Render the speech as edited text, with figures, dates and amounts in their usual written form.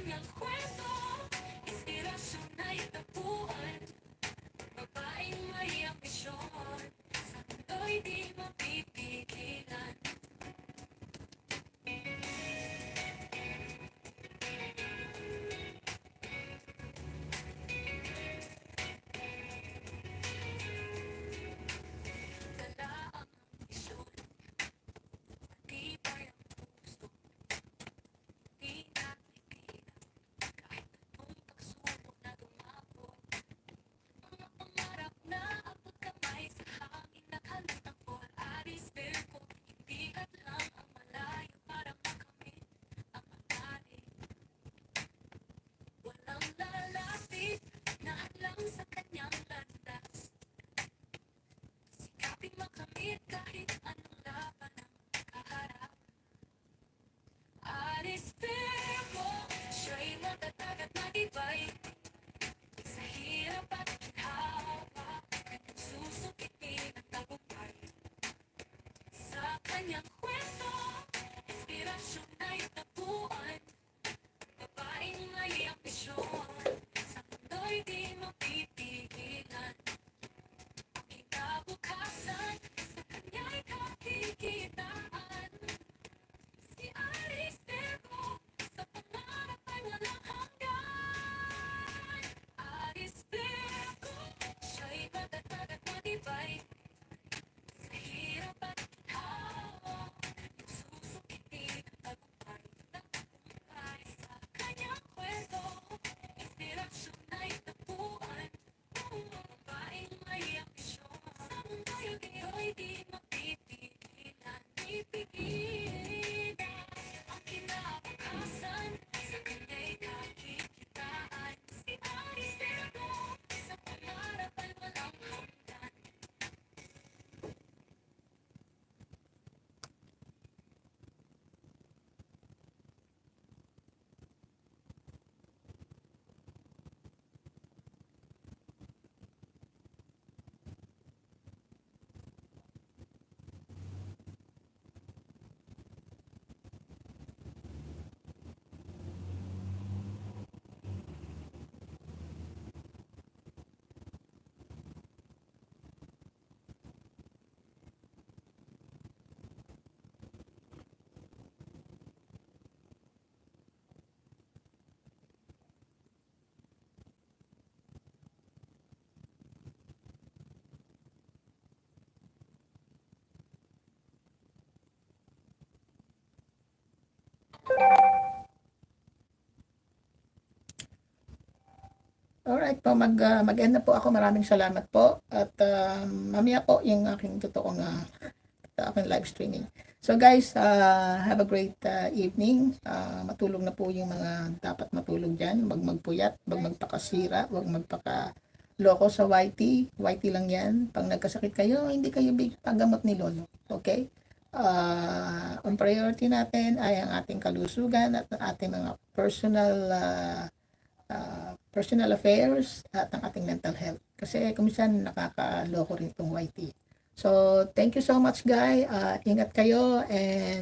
kanyang kwento, inspirasyon ay tapuan. Babaeng may ambisyon, sa mundo'y di mapipigilan. Dala ang ambisyon, matibay ang puso, di napigilan. Kahit anong pagsubok na dumapot, mga pangarap na abot kamay sa hangin nakalatangkol. Aris Virgo, hindi hadlang ang malayo para makamit ang pangarap. Walang lalapit na hadlang sa kanyang landas. Sikaping makamit kahit anong laban ang kaharap. Aris Virgo, siya'y matatag at matibay. Sa hirap at ginhawa, kanyang susukitin ang tagumpay. Sa kanyang kwento, inspirasyon ay tapuan. Babaeng may ambisyon, sa mundo'y di mapipigilan. Ang kinabukasan, sa kanya'y kakikitaan. Si Aris Virgo, sa pangarap ay walang hanggan. Aris Virgo, siya'y matatag at matibay. Sa hirap at ginhawa, kanyang susukitin ang tagumpay. Sa kanyang kwento, inspirasyon ay tapuan. Babaeng may ambisyon, sa mundo'y di mapipigilan. Ang kinabukasan, sa kanya'y kakikitaan. Si Aris Virgo, sa pangarap ay walang hanggan. Alright po, mag-end na po ako. Maraming salamat po. At mamaya po yung aking totoong aking live streaming. So guys, have a great evening. Matulog na po yung mga dapat matulog dyan. Huwag magpuyat, huwag magpakasira, huwag magpakaloko sa YT. YT lang yan. Pag nagkasakit kayo, hindi kayo pagamot ni Lolo. Okay? Ang priority natin ay ang ating kalusugan at ating mga personal affairs at ang ating mental health. Kasi kuminsan nakakaloko rin itong YT. So, thank you so much guys. Ingat kayo and